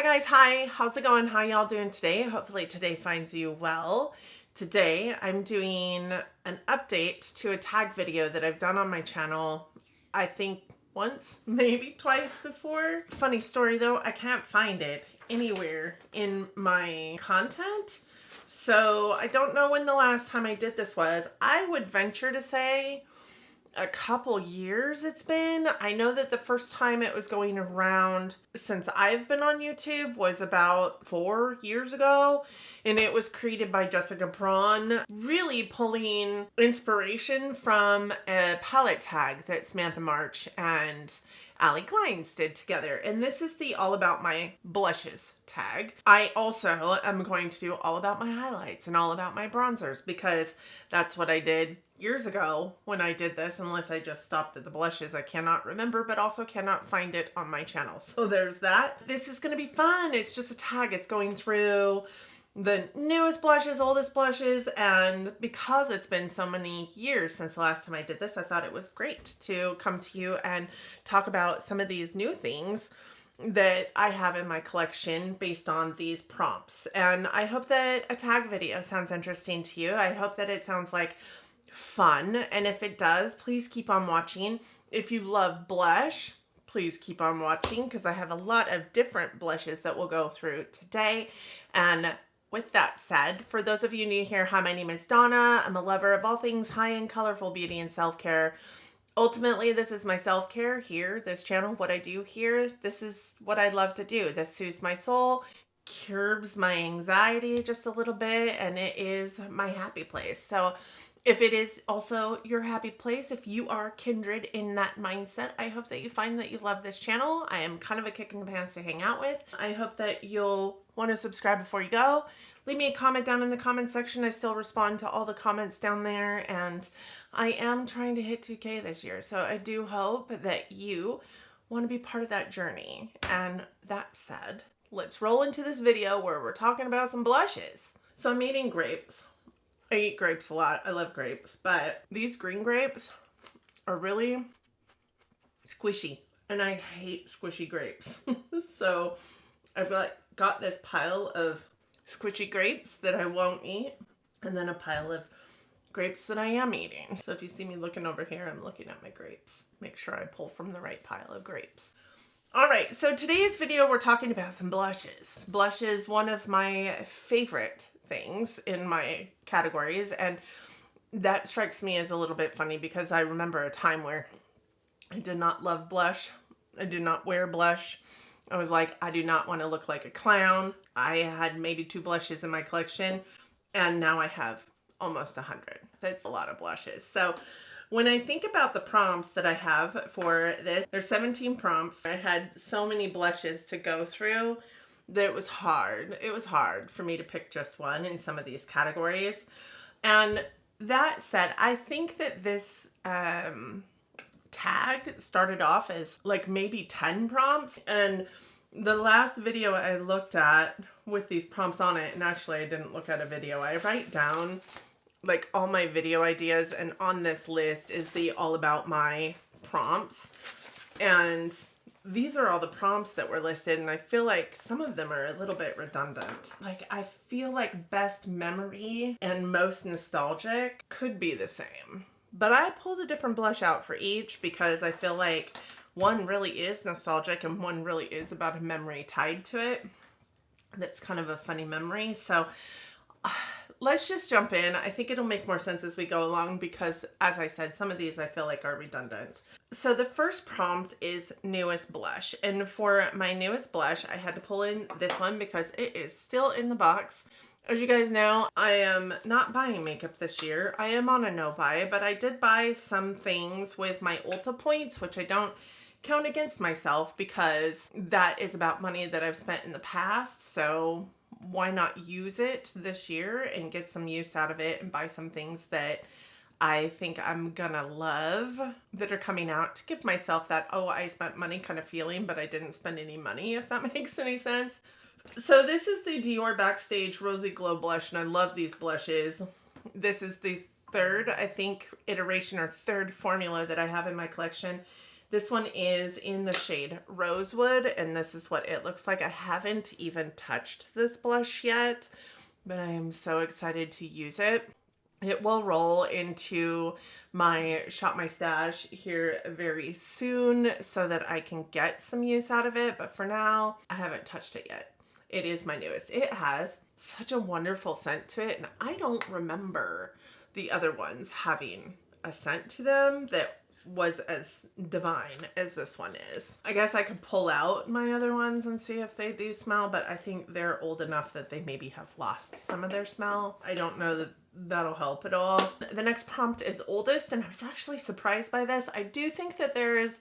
guys, hi, how's it going? How y'all doing today? Hopefully today finds you well. Today I'm doing an update to a tag video that I've done on my channel, I think once, maybe twice before. Funny story though, I can't find it anywhere in my content. So I don't know when the last time I did this was. I would venture to say a couple years it's been. I know that the first time it was going around since I've been on YouTube was about 4 years ago, and it was created by Jessica Braun, really pulling inspiration from a palette tag that Samantha March and Allie Kleins did together. And this is the All About My Blushes tag. I also am going to do all about my highlights and all about my bronzers because that's what I did years ago when I did this, unless I just stopped at the blushes. I cannot remember, but also cannot find it on my channel. So there's that. This is going to be fun. It's just a tag. It's going through the newest blushes, oldest blushes, and because it's been so many years since the last time I did this, I thought it was great to come to you and talk about some of these new things that I have in my collection based on these prompts. And I hope that a tag video sounds interesting to you. I hope that it sounds like fun, and if it does, please keep on watching. If you love blush, please keep on watching because I have a lot of different blushes that we'll go through today. And with that said, for those of you new here, hi, my name is Donna. I'm a lover of all things high-end, colorful beauty and self-care. Ultimately, this is my self-care here, this channel, what I do here. This is what I love to do. This soothes my soul, curbs my anxiety just a little bit, and it is my happy place. So if it is also your happy place, if you are kindred in that mindset, I hope that you find that you love this channel. I am kind of a kick in the pants to hang out with. I hope that you'll want to subscribe before you go. Leave me a comment down in the comment section. I still respond to all the comments down there, and I am trying to hit 2K this year. So I do hope that you want to be part of that journey. And that said, let's roll into this video where we're talking about some blushes. So I'm eating grapes. I eat grapes a lot. I love grapes, but these green grapes are really squishy, and I hate squishy grapes. So I've got this pile of squishy grapes that I won't eat, and then a pile of grapes that I am eating. So if you see me looking over here, I'm looking at my grapes. Make sure I pull from the right pile of grapes. All right, so today's video, we're talking about some blushes. Blushes, one of my favorite things in my categories, and that strikes me as a little bit funny because I remember a time where I did not love blush. I did not wear blush. I was like, I do not want to look like a clown. I had maybe 2 blushes in my collection, and now I have almost 100. That's a lot of blushes. So when I think about the prompts that I have for this, there's 17 prompts. I had so many blushes to go through that it was hard. It was hard for me to pick just one in some of these categories. And that said, I think that this tag started off as like maybe 10 prompts. And the last video I looked at with these prompts on it, and actually I didn't look at a video, I write down like all my video ideas, and on this list is the All About My prompts. And these are all the prompts that were listed, and I feel like some of them are a little bit redundant. Like, I feel like best memory and most nostalgic could be the same. But I pulled a different blush out for each because I feel like one really is nostalgic and one really is about a memory tied to it. That's kind of a funny memory. So let's just jump in. I think it'll make more sense as we go along because, as I said, some of these I feel like are redundant. So the first prompt is newest blush. And for my newest blush, I had to pull in this one because it is still in the box. As you guys know, I am not buying makeup this year. I am on a no buy, but I did buy some things with my Ulta points, which I don't count against myself because that is about money that I've spent in the past. So why not use it this year and get some use out of it and buy some things that I think I'm gonna love that are coming out to give myself that, oh, I spent money kind of feeling, but I didn't spend any money, if that makes any sense. So this is the Dior Backstage Rosy Glow Blush, and I love these blushes. This is the third, I think, iteration or third formula that I have in my collection. This one is in the shade Rosewood, and this is what it looks like. I haven't even touched this blush yet, but I am so excited to use it. It will roll into my Shop My Stash here very soon so that I can get some use out of it, but for now, I haven't touched it yet. It is my newest. It has such a wonderful scent to it, and I don't remember the other ones having a scent to them that was as divine as this one is. I guess I could pull out my other ones and see if they do smell, but I think they're old enough that they maybe have lost some of their smell. I don't know that that'll help at all. The next prompt is oldest, and I was actually surprised by this. I do think that there is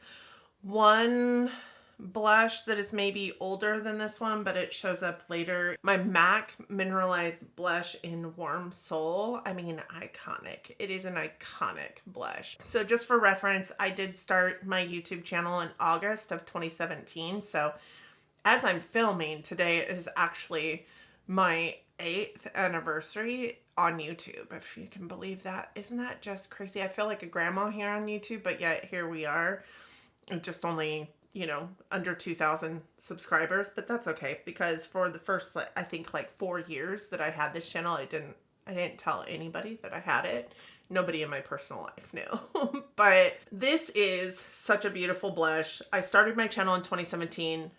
one blush that is maybe older than this one, but it shows up later. My MAC Mineralized Blush in Warm Soul. I mean, iconic. It is an iconic blush. So just for reference, I did start my YouTube channel in August of 2017. So as I'm filming, today is actually my 8th anniversary on YouTube, if you can believe that. Isn't that just crazy? I feel like a grandma here on YouTube, but yet here we are. Just only, you know, under 2,000 subscribers, but that's okay, because for the first, I think like 4 years that I had this channel, I didn't tell anybody that I had it. Nobody in my personal life knew. But this is such a beautiful blush. I started my channel in 2017.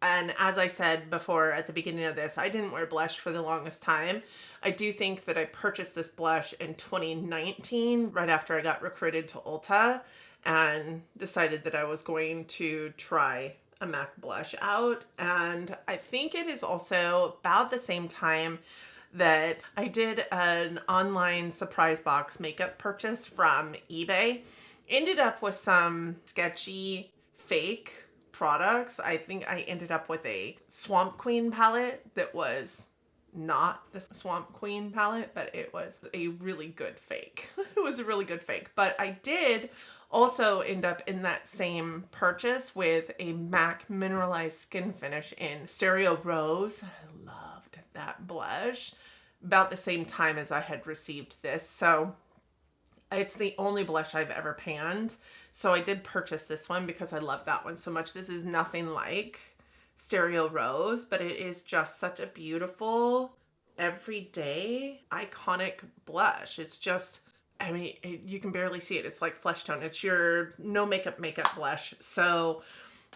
And as I said before at the beginning of this, I didn't wear blush for the longest time. I do think that I purchased this blush in 2019, right after I got recruited to Ulta, and decided that I was going to try a MAC blush out. And I think it is also about the same time that I did an online surprise box makeup purchase from eBay. Ended up with some sketchy fake products. I think I ended up with a Swamp Queen palette that was not the Swamp Queen palette, but it was a really good fake. It was a really good fake. But I did also end up in that same purchase with a MAC Mineralized Skin Finish in Stereo Rose. I loved that blush about the same time as I had received this. So it's the only blush I've ever panned. So I did purchase this one because I love that one so much. This is nothing like Stereo Rose, but it is just such a beautiful, everyday, iconic blush. It's just, I mean, you can barely see it. It's like flesh tone. It's your no makeup blush. So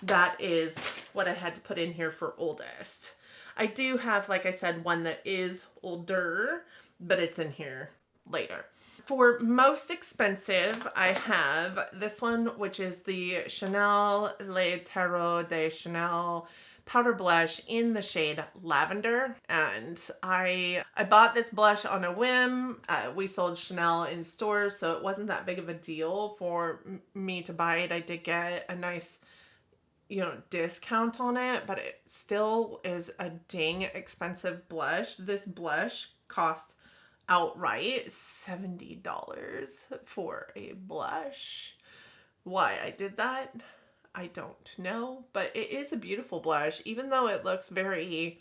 that is what I had to put in here for oldest. I do have, like I said, one that is older, but it's in here later. For most expensive, I have this one, which is the Chanel Le Tarot de Chanel powder blush in the shade Lavendar. And I bought this blush on a whim. We sold Chanel in stores, so it wasn't that big of a deal for me to buy it. I did get a nice, you know, discount on it, but it still is a dang expensive blush. This blush cost outright $70 for a blush. Why I did that, I don't know, but it is a beautiful blush, even though it looks very,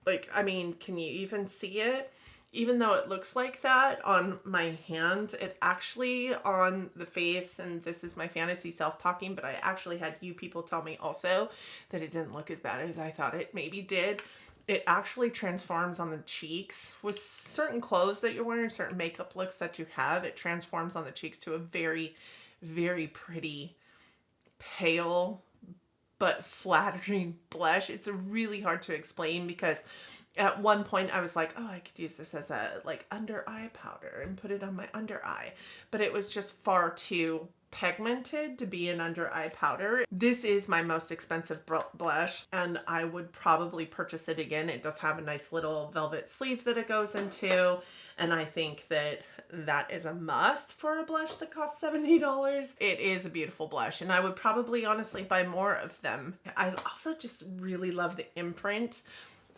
like, I mean, can you even see it? Even though it looks like that on my hand, it actually on the face, and this is my fantasy self talking, but I actually had you people tell me also that it didn't look as bad as I thought it maybe did. It actually transforms on the cheeks with certain clothes that you're wearing, certain makeup looks that you have. It transforms on the cheeks to a very, very pretty, pale, but flattering blush. It's really hard to explain because at one point I was like, oh, I could use this as a like under eye powder and put it on my under eye, but it was just far too pigmented to be an under eye powder. This is my most expensive blush, and I would probably purchase it again. It does have a nice little velvet sleeve that it goes into, and I think that that is a must for a blush that costs $70. It is a beautiful blush, and I would probably honestly buy more of them. I also just really love the imprint,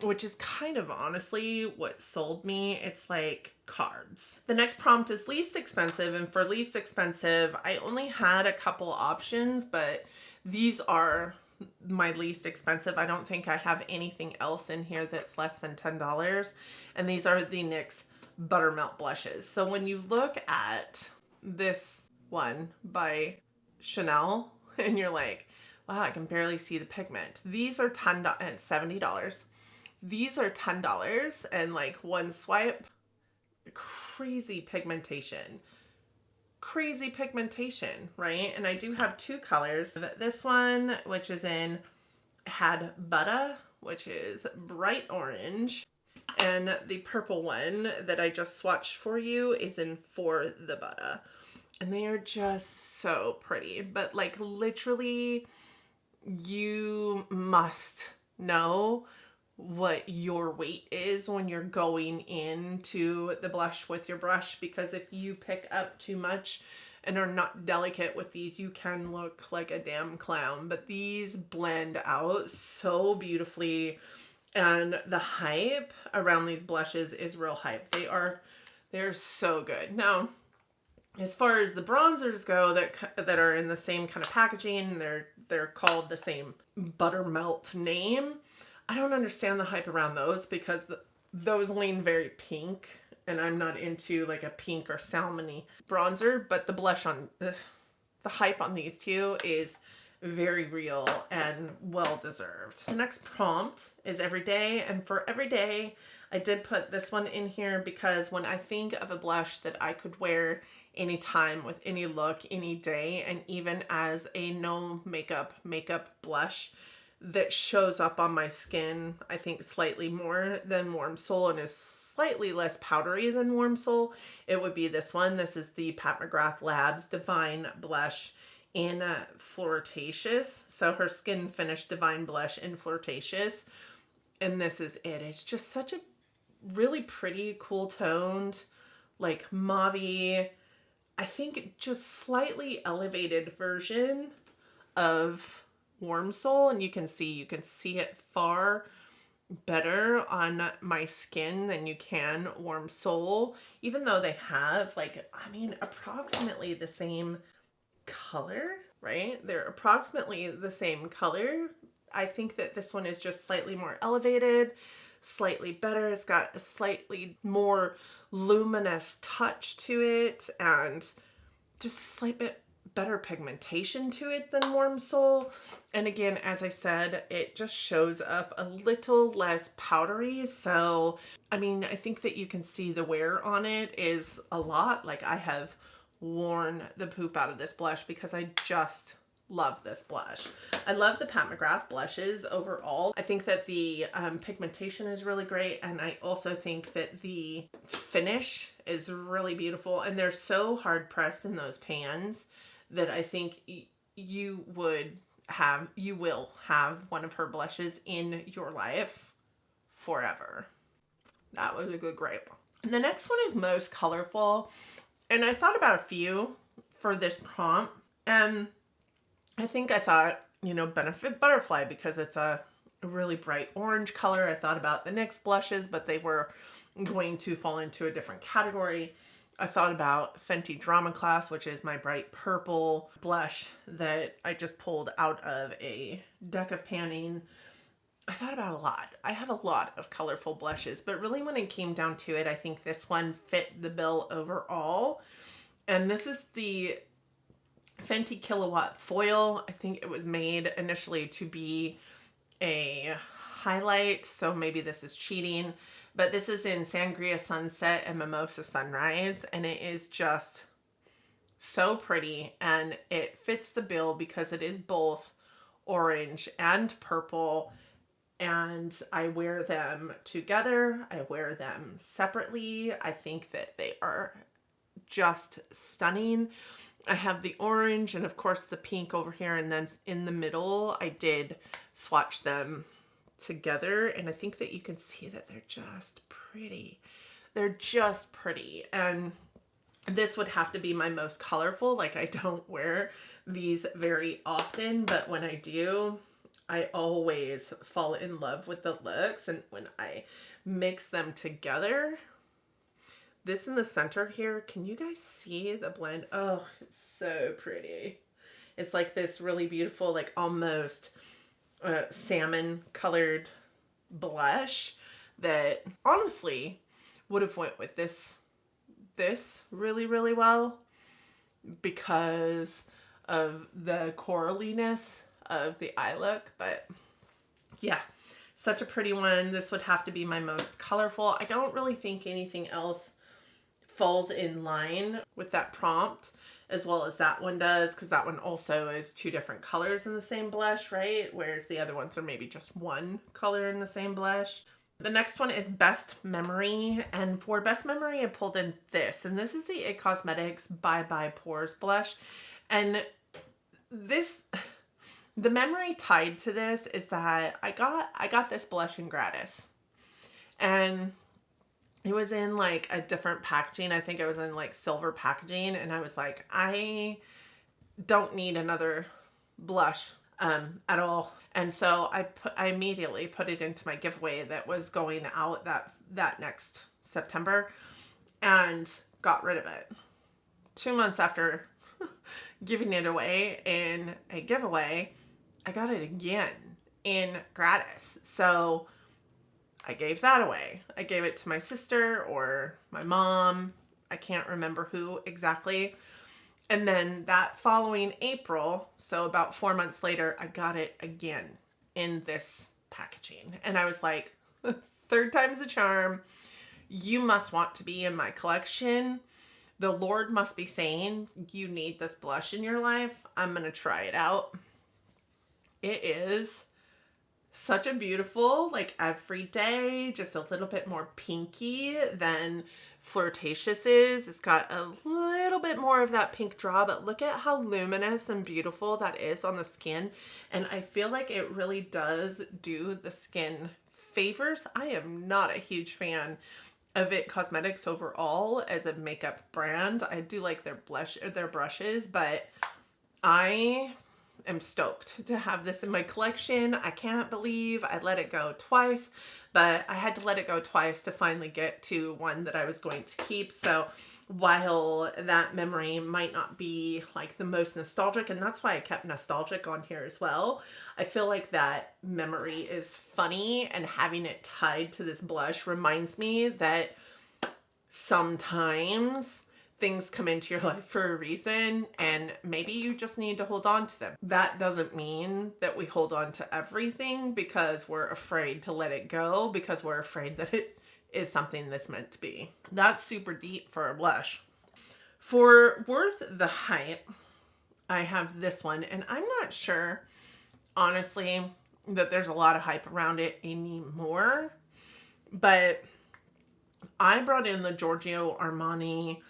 which is kind of honestly what sold me. It's like cards. The next prompt is least expensive, and for least expensive, I only had a couple options, but these are my least expensive. I don't think I have anything else in here that's less than $10, and these are the NYX Buttermelt blushes. So when you look at this one by Chanel and you're like, wow, I can barely see the pigment. These are $10 and $70. These are $10 and like one swipe, crazy pigmentation. Crazy pigmentation, right? And I do have two colors. This one, which is in had butter, which is bright orange. And the purple one that I just swatched for you is in For the Butter. And they are just so pretty. But like literally, you must know what your weight is when you're going into the blush with your brush, because if you pick up too much and are not delicate with these, you can look like a damn clown. But these blend out so beautifully, and the hype around these blushes is real hype. They're so good. Now, as far as the bronzers go that are in the same kind of packaging, they're called the same buttermelt name. I don't understand the hype around those because those lean very pink, and I'm not into like a pink or salmony bronzer, but the blush on the hype on these two is very real and well deserved. The next prompt is everyday, and for everyday I did put this one in here because when I think of a blush that I could wear anytime with any look, any day, and even as a no makeup blush that shows up on my skin, I think slightly more than Warm Soul and is slightly less powdery than Warm Soul, it would be this one. This is the Pat McGrath Labs Divine Blush in Flirtatious. So her skin finish Divine Blush in Flirtatious. And this is it. It's just such a really pretty, cool toned, like mauve-y, I think just slightly elevated version of Warm Soul, and you can see it far better on my skin than you can Warm Soul, even though they have like, I mean, approximately the same color, right? They're approximately the same color. I think that this one is just slightly more elevated, slightly better. It's got a slightly more luminous touch to it and just a slight bit better pigmentation to it than Warm Soul. And again, as I said, it just shows up a little less powdery. So, I mean, I think that you can see the wear on it is a lot. Like I have worn the poop out of this blush because I just love this blush. I love the Pat McGrath blushes overall. I think that the pigmentation is really great, and I also think that the finish is really beautiful, and they're so hard pressed in those pans that I think you will have one of her blushes in your life forever. That was a good grape. And the next one is most colorful, and I thought about a few for this prompt, and I think I thought, you know, Benefit Butterfly because it's a really bright orange color. I thought about the NYX blushes, but they were going to fall into a different category. I thought about Fenty Drama Class, which is my bright purple blush that I just pulled out of a deck of panning. I thought about a lot. I have a lot of colorful blushes, but really when it came down to it, I think this one fit the bill overall. And this is the Fenty Killawatt Foil. I think it was made initially to be a highlight, so maybe this is cheating, but this is in Sangria Sunset and Mimosa Sunrise, and it is just so pretty, and it fits the bill because it is both orange and purple, and I wear them together. I wear them separately. I think that they are just stunning. I have the orange and of course the pink over here, and then in the middle I did swatch them together, and I think that you can see that they're just pretty. They're just pretty, and this would have to be my most colorful. Like I don't wear these very often, but when I do, I always fall in love with the looks, and when I mix them together, this in the center here, can you guys see the blend? Oh, it's so pretty. It's like this really beautiful, like almost salmon colored blush that honestly would have went with this really, really well because of the coraliness of the eye look. But yeah, such a pretty one. This would have to be my most colorful. I don't really think anything else falls in line with that prompt as well as that one does, because that one also is 2 different colors in the same blush, right? Whereas the other ones are maybe just 1 color in the same blush. The next one is Best Memory, and for Best Memory I pulled in this, and this is the It Cosmetics Bye Bye Pores blush. And this, the memory tied to this is that I got this blush in gratis, and it was in like a different packaging. I think it was in like silver packaging, and I was like, I don't need another blush at all. And so I immediately put it into my giveaway that was going out that next September, and got rid of it. 2 months after giving it away in a giveaway, I got it again in gratis. So I gave that away. I gave it to my sister or my mom. I can't remember who exactly. And then that following April, so about 4 months later, I got it again in this packaging. And I was like, 3rd time's a charm. You must want to be in my collection. The Lord must be saying, you need this blush in your life. I'm going to try it out. It is such a beautiful, like everyday, just a little bit more pinky than Flirtatious is. It's got a little bit more of that pink draw, but look at how luminous and beautiful that is on the skin. And I feel like it really does do the skin favors. I am not a huge fan of It Cosmetics overall as a makeup brand. I do like their brushes, but I am stoked to have this in my collection. I can't believe I let it go twice, but I had to let it go twice to finally get to one that I was going to keep. So while that memory might not be like the most nostalgic, and that's why I kept nostalgic on here as well, I feel like that memory is funny, and having it tied to this blush reminds me that sometimes things come into your life for a reason, and maybe you just need to hold on to them. That doesn't mean that we hold on to everything because we're afraid to let it go, because we're afraid that it is something that's meant to be. That's super deep for a blush. For Worth the Hype, I have this one, and I'm not sure, honestly, that there's a lot of hype around it anymore, but I brought in the Giorgio Armani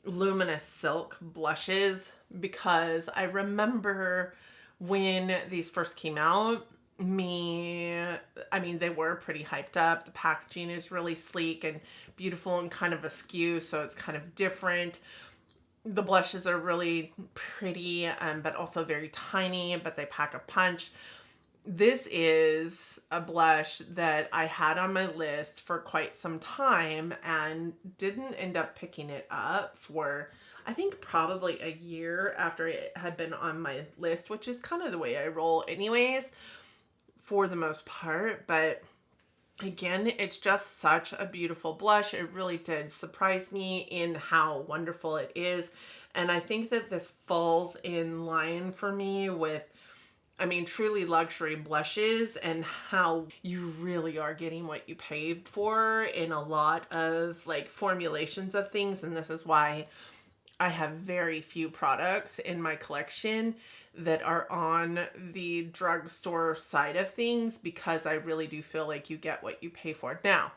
Luminous Silk blushes because I remember when these first came out, I mean, they were pretty hyped up. The packaging is really sleek and beautiful and kind of askew, so it's kind of different. The blushes are really pretty, but also very tiny, but they pack a punch. This is a blush that I had on my list for quite some time and didn't end up picking it up for, I think, probably a year after it had been on my list, which is kind of the way I roll anyways, for the most part. But again, it's just such a beautiful blush. It really did surprise me in how wonderful it is. And I think that this falls in line for me with, I mean, truly luxury blushes, and how you really are getting what you paid for in a lot of like formulations of things. And this is why I have very few products in my collection that are on the drugstore side of things, because I really do feel like you get what you pay for. Now,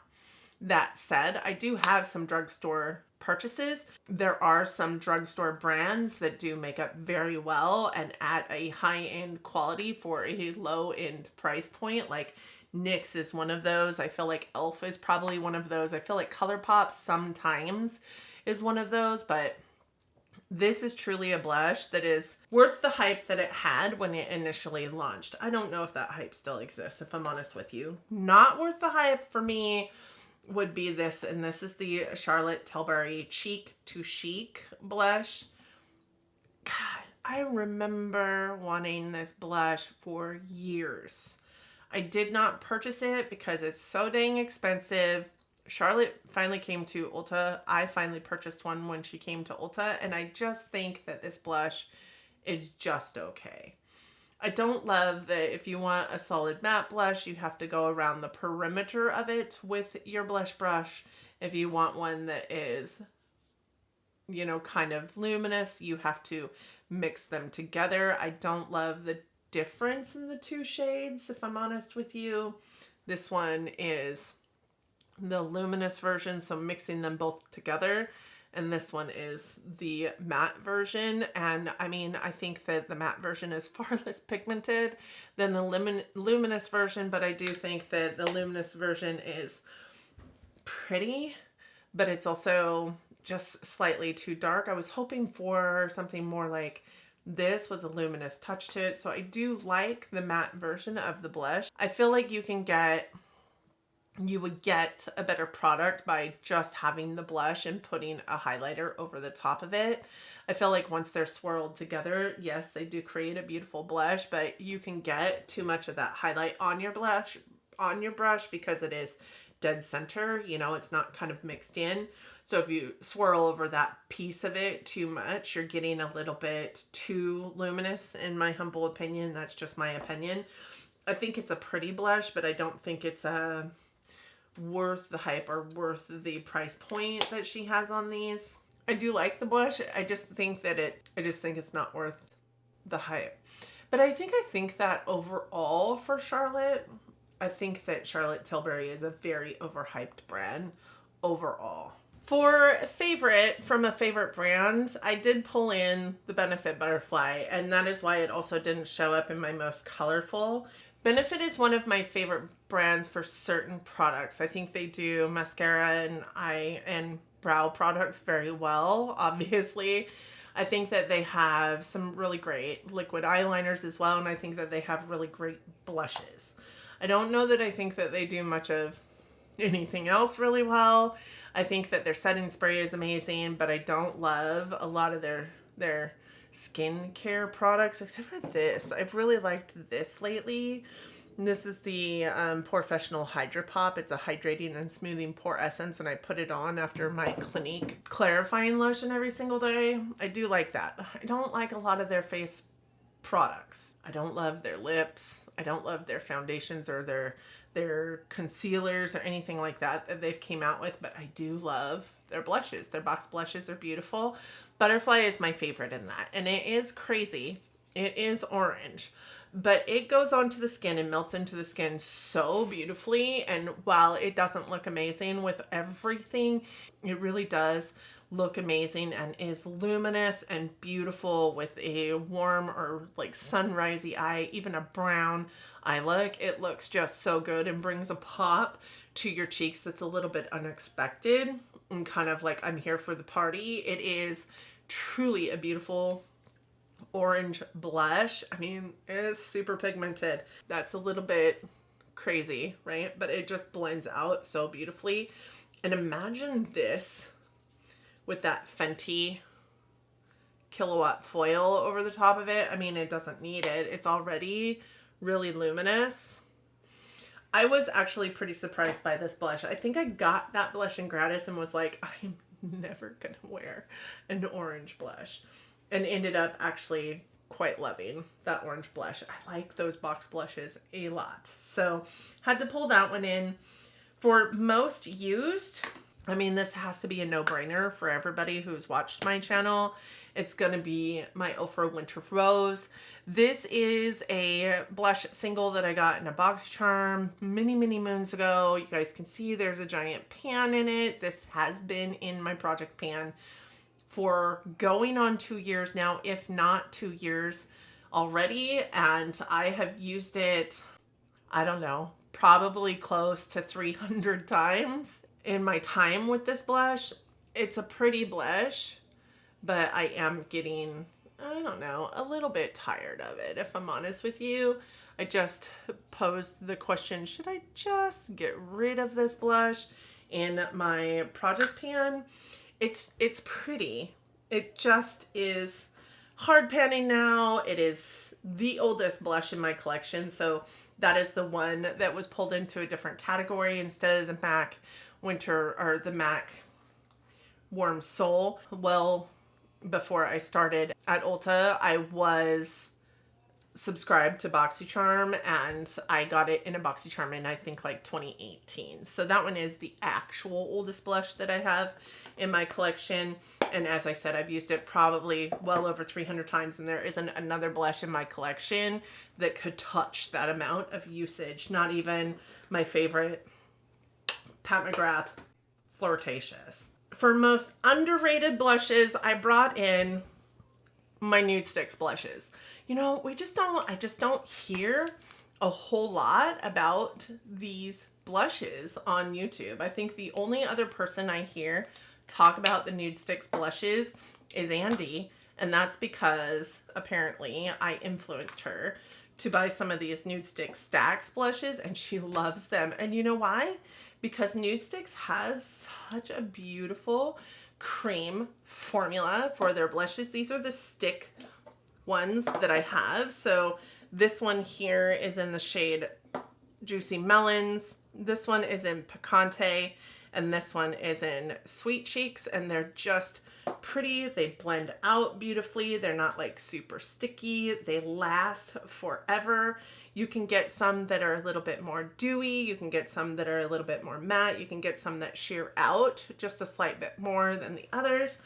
that said, I do have some drugstore purchases. There are some drugstore brands that do makeup very well and at a high-end quality for a low-end price point. Like NYX is one of those. I feel like e.l.f. is probably one of those. I feel like ColourPop sometimes is one of those, but this is truly a blush that is worth the hype that it had when it initially launched. I don't know if that hype still exists, if I'm honest with you. Not worth the hype for me would be this, and this is the Charlotte Tilbury Cheek to Chic blush. God, I remember wanting this blush for years. I did not purchase it because it's so dang expensive. Charlotte finally came to Ulta. I finally purchased one when she came to Ulta, and I just think that this blush is just okay. I don't love that if you want a solid matte blush, you have to go around the perimeter of it with your blush brush. If you want one that is, you know, kind of luminous, you have to mix them together. I don't love the difference in the two shades, if I'm honest with you. This one is the luminous version, so mixing them both together. And this one is the matte version. And I mean, I think that the matte version is far less pigmented than the luminous version, but I do think that the luminous version is pretty, but it's also just slightly too dark. I was hoping for something more like this with a luminous touch to it. So I do like the matte version of the blush. I feel like you would get a better product by just having the blush and putting a highlighter over the top of it. I feel like once they're swirled together, yes, they do create a beautiful blush, but you can get too much of that highlight on your brush because it is dead center, you know, it's not kind of mixed in. So if you swirl over that piece of it too much, you're getting a little bit too luminous, in my humble opinion. That's just my opinion. I think it's a pretty blush, but I don't think it's worth the hype or worth the price point that she has on these. I do like the blush. I just think it's not worth the hype. But I think that overall for Charlotte, I think that Charlotte Tilbury is a very overhyped brand overall. For favorite from a favorite brand, I did pull in the Benefit Butterfly, and that is why it also didn't show up in my most colorful. Benefit is one of my favorite brands for certain products. I think they do mascara and eye and brow products very well, obviously. I think that they have some really great liquid eyeliners as well, and I think that they have really great blushes. I don't know that I think that they do much of anything else really well. I think that their setting spray is amazing, but I don't love a lot of their skincare products, except for this. I've really liked this lately. This is the Professional Hydra Pop. It's a hydrating and smoothing pore essence, and I put it on after my Clinique clarifying lotion every single day. I do like that. I don't like a lot of their face products. I don't love their lips. I don't love their foundations or their concealers or anything like that they've came out with, but I do love their blushes. Their box blushes are beautiful. Butterfly is my favorite in that, and it is crazy. It is orange, but it goes onto the skin and melts into the skin so beautifully, and while it doesn't look amazing with everything, it really does look amazing and is luminous and beautiful with a warm or like sunrisey eye, even a brown eye look. It looks just so good and brings a pop to your cheeks that's a little bit unexpected and kind of like I'm here for the party. It is truly a beautiful orange blush. I mean, it's super pigmented. That's a little bit crazy, right? But it just blends out so beautifully. And imagine this with that Fenty Killawatt foil over the top of it. I mean, it doesn't need it. It's already really luminous. I was actually pretty surprised by this blush. I think I got that blush in gratis and was like, I'm never gonna wear an orange blush, and ended up actually quite loving that orange blush. I like those box blushes a lot. So had to pull that one in. For most used, I mean, this has to be a no-brainer for everybody who's watched my channel. It's going to be my Ofra Winter Rose. This is a blush single that I got in a BoxyCharm many, many moons ago. You guys can see there's a giant pan in it. This has been in my project pan for going on 2 years now, if not 2 years already. And I have used it, I don't know, probably close to 300 times in my time with this blush. It's a pretty blush, but I am getting, I don't know, a little bit tired of it, if I'm honest with you. I just posed the question, should I just get rid of this blush in my project pan? It's pretty. It just is hard panning now. It is the oldest blush in my collection, so that is the one that was pulled into a different category instead of the MAC Winter or the MAC Warm Soul. Well, before I started at Ulta, I was subscribed to BoxyCharm, and I got it in a BoxyCharm in, I think, like 2018. So that one is the actual oldest blush that I have in my collection. And as I said, I've used it probably well over 300 times, and there isn't another blush in my collection that could touch that amount of usage. Not even my favorite, Pat McGrath Flirtatious. For most underrated blushes, I brought in my Nude Sticks blushes. You know, I just don't hear a whole lot about these blushes on YouTube. I think the only other person I hear talk about the Nude Sticks blushes is Andy, and that's because apparently I influenced her to buy some of these Nude Sticks Stacks blushes, and she loves them. And you know why? Because Nude Sticks has such a beautiful cream formula for their blushes. These are the stick ones that I have. So this one here is in the shade Juicy Melons. This one is in Picante, and this one is in Sweet Cheeks, and they're just pretty. They blend out beautifully. They're not like super sticky. They last forever. You can get some that are a little bit more dewy. You can get some that are a little bit more matte. You can get some that sheer out just a slight bit more than the others.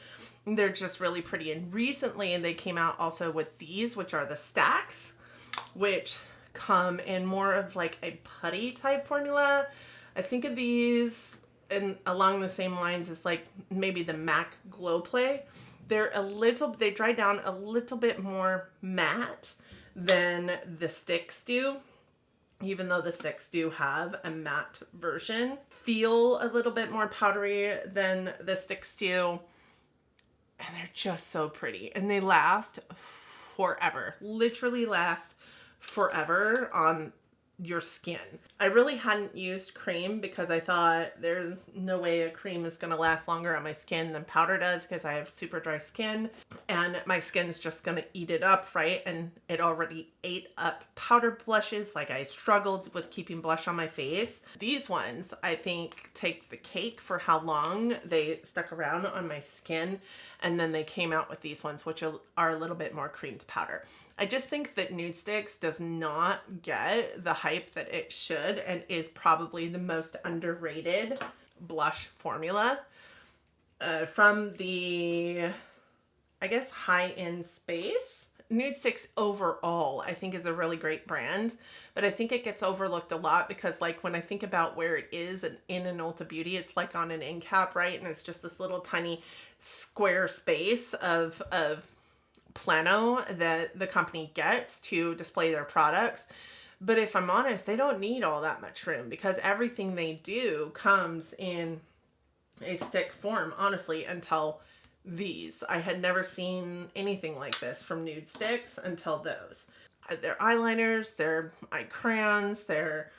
They're just really pretty. And recently they came out also with these, which are the stacks, which come in more of like a putty type formula. I think of these and along the same lines as like maybe the MAC Glow Play. They dry down a little bit more matte than the sticks do, even though the sticks do have a matte version. Feel a little bit more powdery than the sticks do, and they're just so pretty, and they last forever, literally last forever on your skin. I really hadn't used cream because I thought there's no way a cream is going to last longer on my skin than powder does, because I have super dry skin and my skin's just going to eat it up, right? And it already ate up powder blushes. Like, I struggled with keeping blush on my face. These ones, I think, take the cake for how long they stuck around on my skin. And then they came out with these ones, which are a little bit more creamed powder. I just think that Nude Sticks does not get the hype that it should, and is probably the most underrated blush formula from the, I guess, high-end space. Nude Sticks overall, I think, is a really great brand, but I think it gets overlooked a lot because, like, when I think about where it is in an Ulta Beauty, it's like on an end cap, right? And it's just this little tiny square space of plano that the company gets to display their products. But if I'm honest, they don't need all that much room because everything they do comes in a stick form, honestly, until these. I had never seen anything like this from Nude Sticks until those. Their eyeliners, their eye crayons, their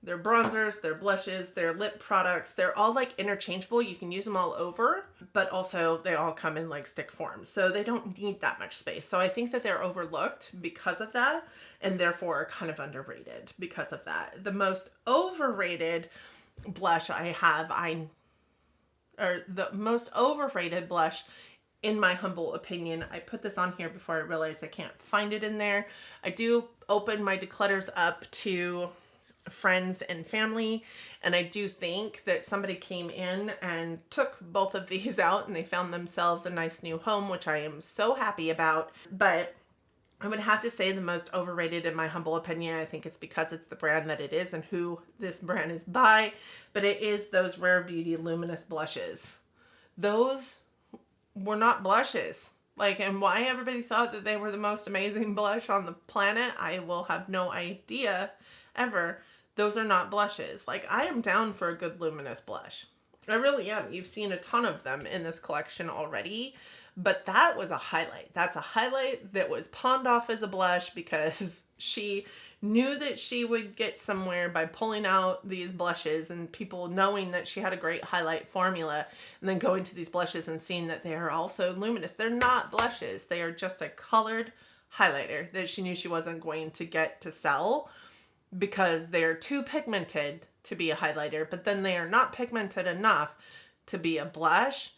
bronzers, their blushes, their lip products, they're all like interchangeable. You can use them all over, but also they all come in like stick form. So they don't need that much space. So I think that they're overlooked because of that, and therefore kind of underrated because of that. The most overrated blush I have, or the most overrated blush, in my humble opinion, I put this on here before I realized I can't find it in there. I do open my declutters up to friends and family, and I do think that somebody came in and took both of these out and they found themselves a nice new home, which I am so happy about. But I would have to say the most overrated, in my humble opinion, I think it's because it's the brand that it is and who this brand is by, but it is those Rare Beauty Luminous blushes. Those were not blushes. Like, and why everybody thought that they were the most amazing blush on the planet, I will have no idea ever. Those are not blushes. Like, I am down for a good luminous blush. I really am. You've seen a ton of them in this collection already, but that was a highlight. That's a highlight that was pawned off as a blush because she knew that she would get somewhere by pulling out these blushes and people knowing that she had a great highlight formula, and then going to these blushes and seeing that they are also luminous. They're not blushes. They are just a colored highlighter that she knew she wasn't going to get to sell because they're too pigmented to be a highlighter, but then they are not pigmented enough to be a blush.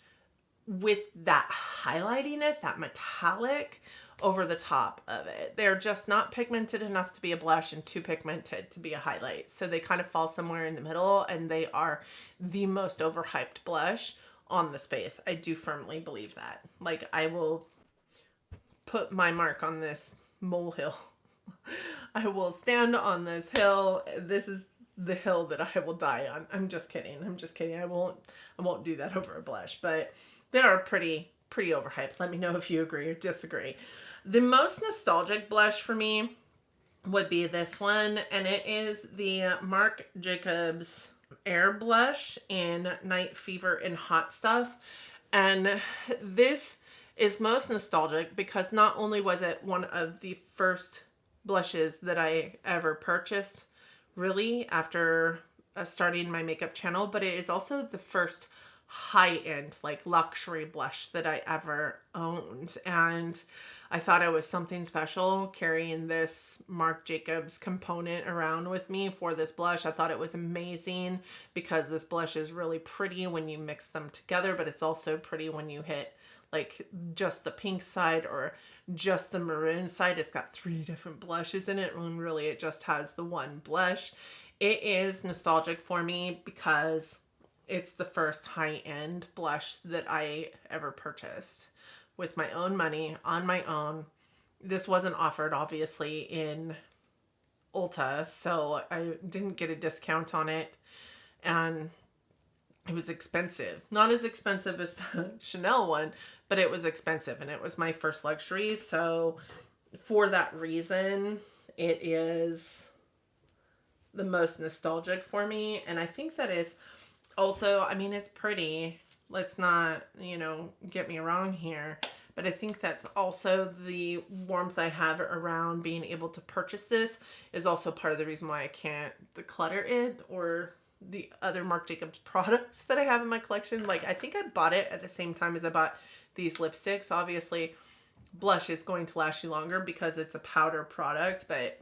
with that highlightiness, that metallic over the top of it. They're just not pigmented enough to be a blush and too pigmented to be a highlight. So they kind of fall somewhere in the middle, and they are the most overhyped blush on this face. I do firmly believe that. Like, I will put my mark on this molehill. I will stand on this hill. This is the hill that I will die on. I'm just kidding. I'm just kidding. I won't do that over a blush, but they are pretty overhyped. Let me know if you agree or disagree. The most nostalgic blush for me would be this one, and it is the Marc Jacobs AirBlush in Night Fever and Hot Stuff. And this is most nostalgic because not only was it one of the first blushes that I ever purchased, really, after starting my makeup channel, but it is also the first high-end, like, luxury blush that I ever owned. And I thought I was something special carrying this Marc Jacobs component around with me for this blush. I thought it was amazing because this blush is really pretty when you mix them together, but it's also pretty when you hit like just the pink side or just the maroon side. It's got 3 different blushes in it when really it just has the one blush. It is nostalgic for me because it's the first high-end blush that I ever purchased with my own money, on my own. This wasn't offered, obviously, in Ulta, so I didn't get a discount on it, and it was expensive. Not as expensive as the Chanel one, but it was expensive, and it was my first luxury, so for that reason, it is the most nostalgic for me. And I think that is also, I mean, it's pretty. Let's not, get me wrong here. But I think that's also the warmth I have around being able to purchase this is also part of the reason why I can't declutter it or the other Marc Jacobs products that I have in my collection. Like, I think I bought it at the same time as I bought these lipsticks. Obviously, blush is going to last you longer because it's a powder product, but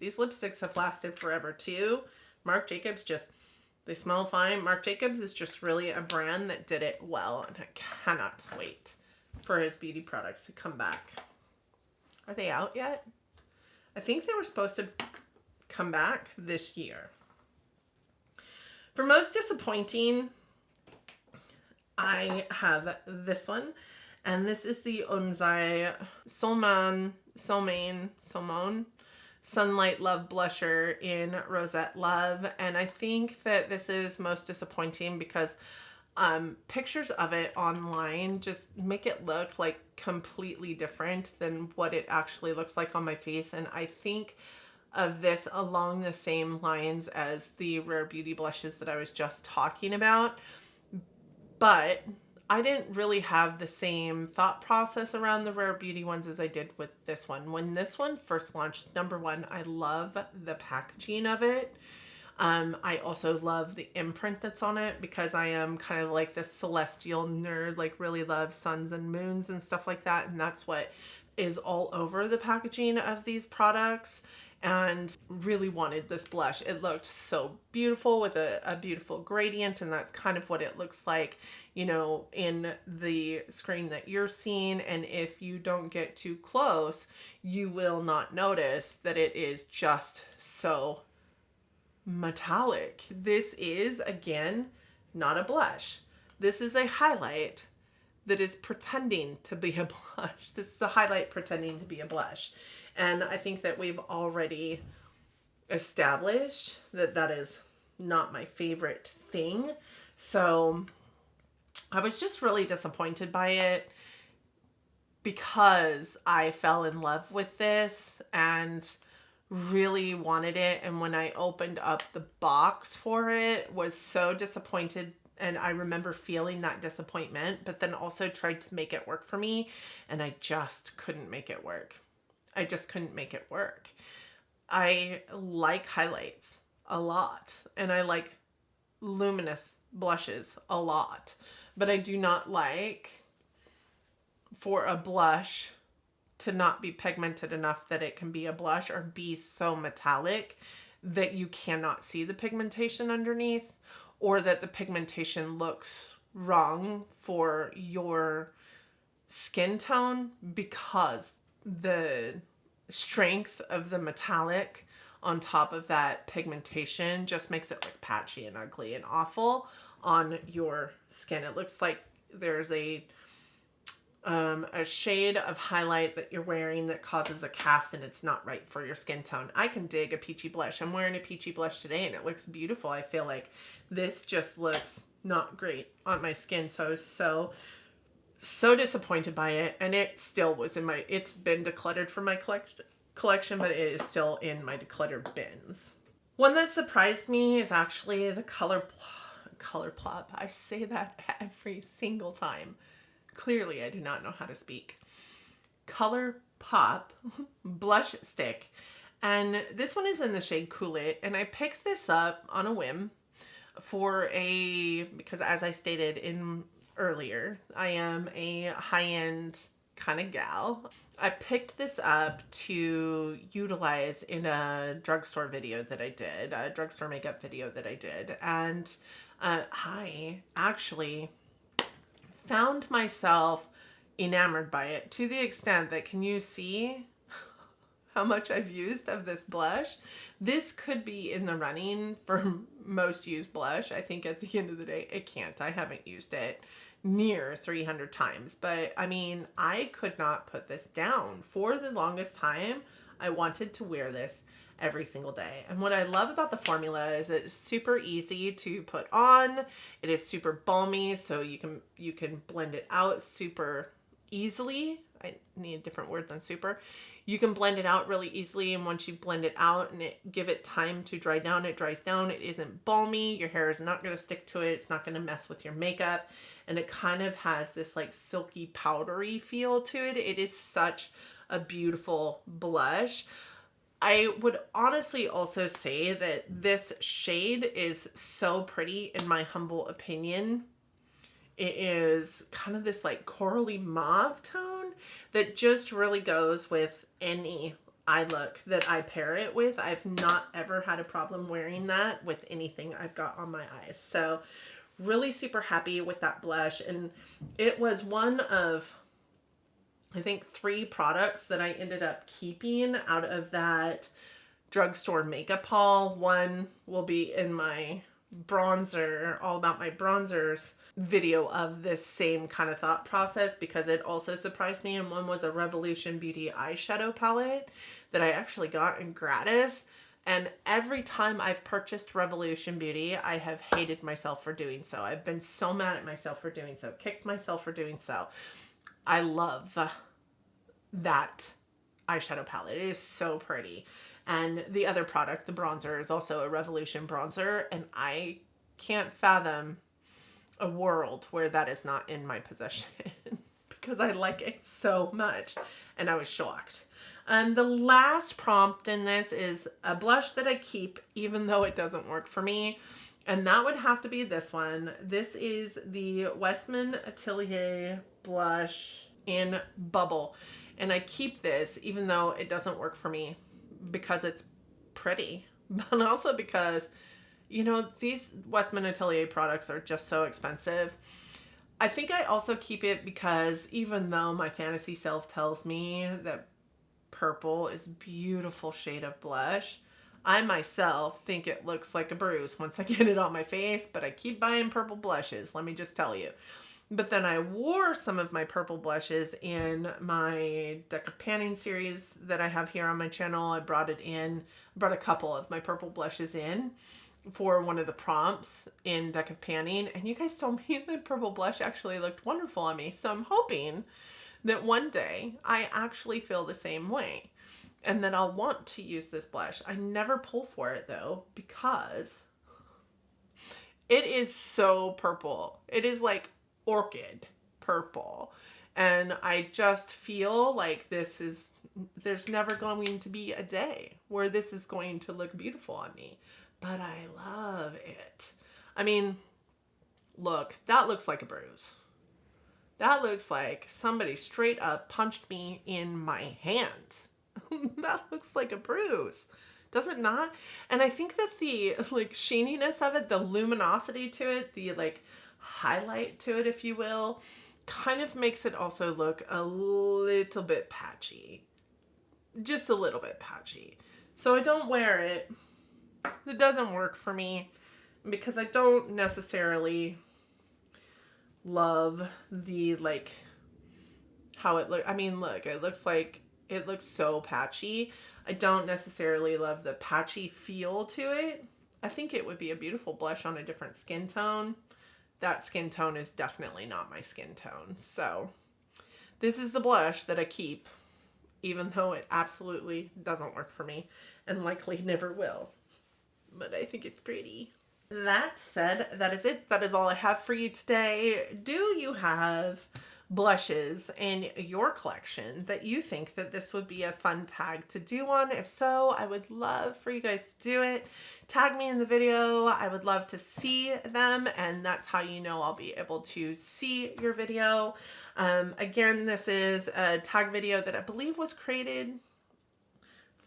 these lipsticks have lasted forever too. Marc Jacobs they smell fine. Marc Jacobs is just really a brand that did it well, and I cannot wait for his beauty products to come back. Are they out yet? I think they were supposed to come back this year. For most disappointing, I have this one, and this is the Onzai Solmon Sunlight Love Blusher in Rosette Love. And I think that this is most disappointing because pictures of it online just make it look like completely different than what it actually looks like on my face. And I think of this along the same lines as the Rare Beauty blushes that I was just talking about. But I didn't really have the same thought process around the Rare Beauty ones as I did with this one. When this one first launched, number one, I love the packaging of it. I also love the imprint that's on it because I am kind of like this celestial nerd, like really love suns and moons and stuff like that. And that's what is all over the packaging of these products. And really wanted this blush. It looked so beautiful with a beautiful gradient, and that's kind of what it looks like, in the screen that you're seeing. And if you don't get too close, you will not notice that it is just so metallic. This is, again, not a blush. This is a highlight that is pretending to be a blush. This is a highlight pretending to be a blush. And I think that we've already established that that is not my favorite thing. So I was just really disappointed by it because I fell in love with this and really wanted it. And when I opened up the box for it, was so disappointed. And I remember feeling that disappointment, but then also tried to make it work for me. And I just couldn't make it work. I just couldn't make it work. I like highlights a lot, and I like luminous blushes a lot, but I do not like for a blush to not be pigmented enough that it can be a blush or be so metallic that you cannot see the pigmentation underneath, or that the pigmentation looks wrong for your skin tone because the strength of the metallic on top of that pigmentation just makes it look patchy and ugly and awful on your skin. It looks like there's a shade of highlight that you're wearing that causes a cast and it's not right for your skin tone. I can dig a peachy blush. I'm wearing a peachy blush today and it looks beautiful. I feel like this just looks not great on my skin. So I was so disappointed by it, and it still was in my, it's been decluttered from my collection, but it is still in my decluttered bins. One that surprised me is actually the Color Plop. I say that every single time. Clearly, I do not know how to speak. Color Pop blush stick. And this one is in the shade Cool It. And I picked this up on a whim because as I stated in earlier, I am a high-end kind of gal. I picked this up to utilize in a drugstore video that I did, a drugstore makeup video that I did. And I actually found myself enamored by it to the extent that, can you see how much I've used of this blush? This could be in the running for most used blush. I think at the end of the day, it can't. I haven't used it near 300 times, but I mean, I could not put this down. For the longest time, I wanted to wear this every single day. And what I love about the formula is it's super easy to put on. It is super balmy, so you can blend it out super easily. I need a different word than super. You can blend it out really easily, and once you blend it out and give it time to dry down, it dries down. It isn't balmy. Your hair is not going to stick to it. It's not going to mess with your makeup. And it kind of has this like silky powdery feel to it. It is such a beautiful blush. I would honestly also say that this shade is so pretty, in my humble opinion. It is kind of this like corally mauve tone that just really goes with any eye look that I pair it with. I've not ever had a problem wearing that with anything I've got on my eyes. So really super happy with that blush. And it was one of, I think, 3 products that I ended up keeping out of that drugstore makeup haul. One will be in my bronzer, all about my bronzers video of this same kind of thought process, because it also surprised me. And one was a Revolution Beauty eyeshadow palette that I actually got in gratis. And every time I've purchased Revolution Beauty, I have hated myself for doing so. I've been so mad at myself for doing so, kicked myself for doing so. I love that eyeshadow palette. It is so pretty. And the other product, the bronzer, is also a Revolution bronzer. And I can't fathom a world where that is not in my possession because I like it so much. And I was shocked. The last prompt in this is a blush that I keep even though it doesn't work for me. And that would have to be this one. This is the Westman Atelier blush in Bubble. And I keep this even though it doesn't work for me because it's pretty, but also because, you know, these Westman Atelier products are just so expensive. I think I also keep it because even though my fantasy self tells me that purple is a beautiful shade of blush, I myself think it looks like a bruise once I get it on my face, but I keep buying purple blushes, let me just tell you. But then I wore some of my purple blushes in my Deck of Panning series that I have here on my channel. I brought a couple of my purple blushes in for one of the prompts in Deck of Panning. And you guys told me that purple blush actually looked wonderful on me. So I'm hoping that one day I actually feel the same way and that I'll want to use this blush. I never pull for it though, because it is so purple. It is like orchid purple. And I just feel like there's never going to be a day where this is going to look beautiful on me. But I love it. I mean, look, that looks like a bruise. That looks like somebody straight up punched me in my hand. That looks like a bruise. Does it not? And I think that the like sheeniness of it, the luminosity to it, the like highlight to it, if you will, kind of makes it also look a little bit patchy. Just a little bit patchy. So I don't wear it. It doesn't work for me because I don't necessarily love the, like, how it look. I mean, look, it looks so patchy. I don't necessarily love the patchy feel to it. I think it would be a beautiful blush on a different skin tone. That skin tone is definitely not my skin tone. So this is the blush that I keep, even though it absolutely doesn't work for me and likely never will. But I think it's pretty. That said, that is it. That is all I have for you today. Do you have blushes in your collection that you think that this would be a fun tag to do on? If so, I would love for you guys to do it. Tag me in the video. I would love to see them, and that's how you know I'll be able to see your video. Again, this is a tag video that I believe was created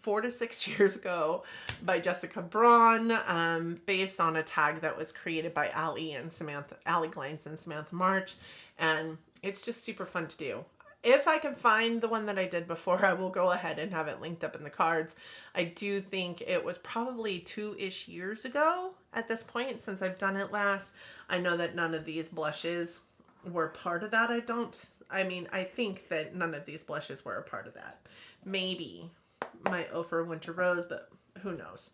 4 to 6 years ago by Jessica Braun, based on a tag that was created by Ali Glines and Samantha March, and it's just super fun to do. If I can find the one that I did before, I will go ahead and have it linked up in the cards. I do think it was probably 2-ish years ago at this point since I've done it last. I know that none of these blushes were part of that. I think that none of these blushes were a part of that. Maybe my Ofra Winter Rose, but who knows.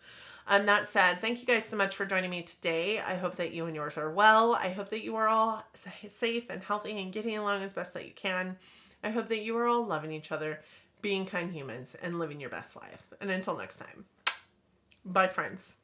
That said, thank you guys so much for joining me today. I hope that you and yours are well. I hope that you are all safe and healthy and getting along as best that you can. I hope that you are all loving each other, being kind humans, and living your best life. And until next time, bye friends.